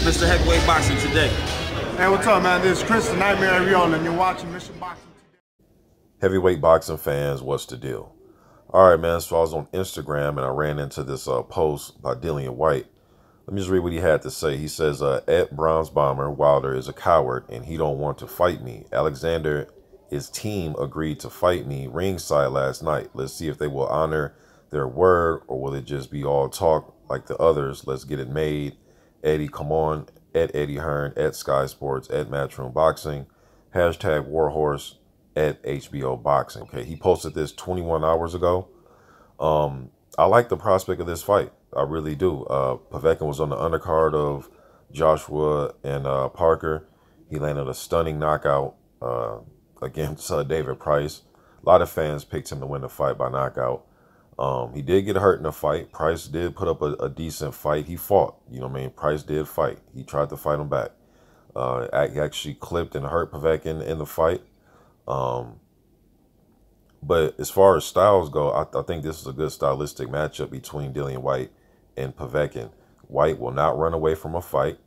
Mr. Heavyweight Boxing today. Hey, what's up, man? This is Chris, the Nightmare Ariola, and you're watching Mr. Boxing Today. Heavyweight boxing fans, what's the deal? All right, man, so I was on Instagram and I ran into this post by Dillian Whyte. Let me just read what he had to say. He says, at Bronze Bomber, Wilder is a coward and he don't want to fight me. Alexander, his team agreed to fight me ringside last night. Let's see if they will honor their word or will it just be all talk like the others. Let's get it made. Eddie, come on. At Eddie Hearn, at Sky Sports, at Matchroom Boxing, hashtag Warhorse, at HBO Boxing. Okay, he posted this 21 hours ago. I like the prospect of this fight. I really do. Povetkin was on the undercard of Joshua and Parker. He landed a stunning knockout against David Price. A lot of fans picked him to win the fight by knockout. He did get hurt in the fight. Price did put up a decent fight. He fought. You know what I mean? Price did fight. He tried to fight him back. He actually clipped and hurt Povetkin in the fight. But as far as styles go, I think this is a good stylistic matchup between Dillian Whyte and Povetkin. Whyte will not run away from a fight.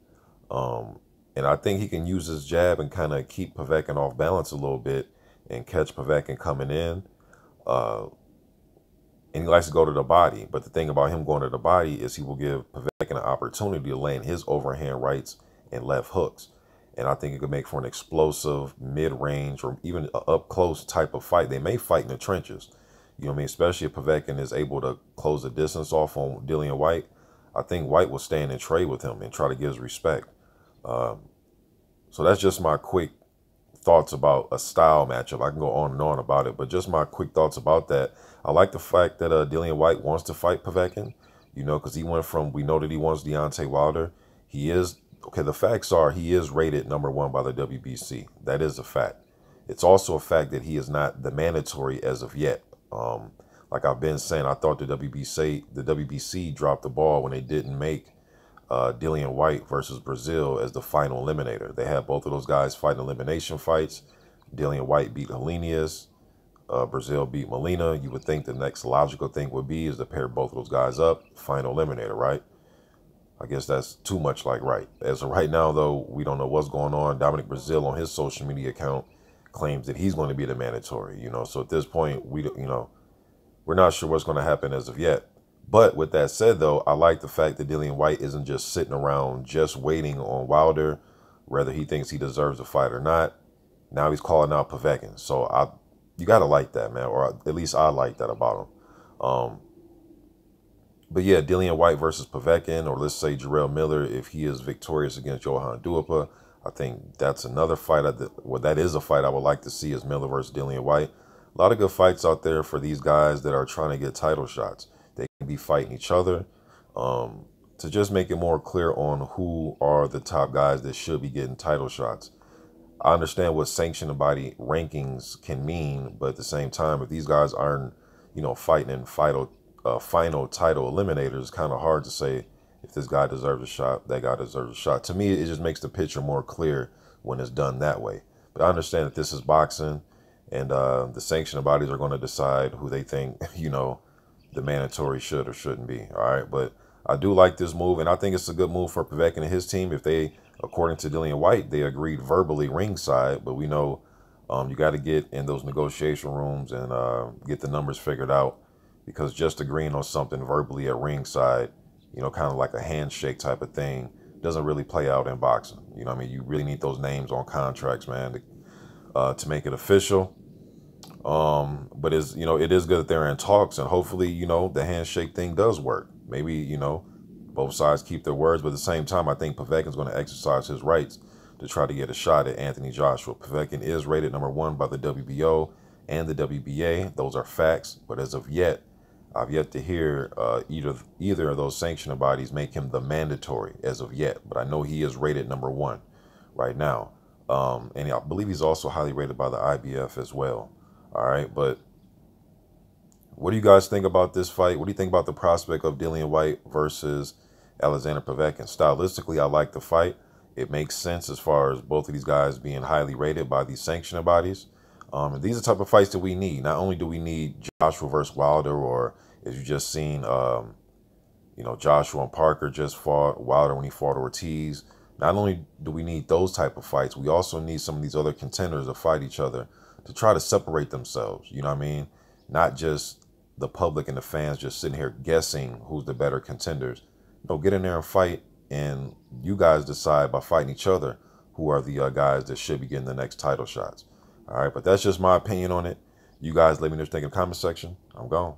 And I think he can use his jab and kind of keep Povetkin off balance a little bit and catch Povetkin coming in. And he likes to go to the body. But the thing about him going to the body is he will give Povetkin an opportunity to land his overhand rights and left hooks. And I think it could make for an explosive mid-range or even an up-close type of fight. They may fight in the trenches. You know what I mean? Especially if Povetkin is able to close the distance off on Dillian Whyte. I think Whyte will stand and trade with him and try to give his respect. So that's just my quick thoughts about a style matchup. I can go on and on about it, but just my quick thoughts about that. I like the fact that Dillian Whyte wants to fight Povetkin, you know, because he went from, we know that he wants Deontay Wilder. He is, okay, the facts are he is rated #1 by the WBC. That is a fact. It's also a fact that he is not the mandatory as of yet. Like I've been saying, I thought the WBC dropped the ball when they didn't make Dillian Whyte versus Brazil as the final eliminator. They had both of those guys fighting elimination fights. Dillian Whyte beat Helenius. Brazil beat Molina. You would think the next logical thing would be is to pair both of those guys up. Final eliminator, right? I guess that's too much like right. As of right now, though, we don't know what's going on. Dominic Brazil on his social media account claims that he's going to be the mandatory, you know. So at this point, we're not sure what's going to happen as of yet. But with that said, though, I like the fact that Dillian Whyte isn't just sitting around just waiting on Wilder, whether he thinks he deserves a fight or not. Now he's calling out Povetkin. So you got to like that, man, or at least I like that about him. But yeah, Dillian Whyte versus Povetkin, or let's say Jarrell Miller, if he is victorious against Johan Duhaupas, I think that's another fight. That is a fight I would like to see, is Miller versus Dillian Whyte. A lot of good fights out there for these guys that are trying to get title shots. They can be fighting each other. To just make it more clear on who are the top guys that should be getting title shots. I understand what sanctioning body rankings can mean, but at the same time, if these guys aren't, fighting in final title eliminators, it's kind of hard to say if this guy deserves a shot, that guy deserves a shot. To me, it just makes the picture more clear when it's done that way. But I understand that this is boxing, and the sanctioning bodies are going to decide who they think, the mandatory should or shouldn't be. All right, but I do like this move, and I think it's a good move for Povetkin and his team. If they, according to Dillian Whyte, they agreed verbally ringside, but we know you got to get in those negotiation rooms and get the numbers figured out, because just agreeing on something verbally at ringside, kind of like a handshake type of thing, doesn't really play out in boxing. You know what I mean? You really need those names on contracts, man, to make it official. But it is good that they're in talks, and hopefully, the handshake thing does work. Maybe, both sides keep their words, but at the same time, I think Povetkin's going to exercise his rights to try to get a shot at Anthony Joshua. Povetkin is rated #1 by the WBO and the WBA. Those are facts, but as of yet, I've yet to hear either of those sanctioning bodies make him the mandatory as of yet. But I know he is rated #1 right now. And I believe he's also highly rated by the IBF as well. All right, but what do you guys think about this fight? What do you think about the prospect of Dillian Whyte versus Alexander Povetkin? Stylistically, I like the fight. It makes sense as far as both of these guys being highly rated by these sanctioning bodies. And these are the type of fights that we need. Not only do we need Joshua versus Wilder, or as you just seen, Joshua and Parker just fought Wilder when he fought Ortiz. Not only do we need those type of fights, we also need some of these other contenders to fight each other to try to separate themselves. You know what I mean? Not just the public and the fans just sitting here guessing who's the better contenders. No, get in there and fight, and you guys decide by fighting each other who are the guys that should be getting the next title shots. All right, but that's just my opinion on it. You guys let me know what you think in the comment section. I'm gone.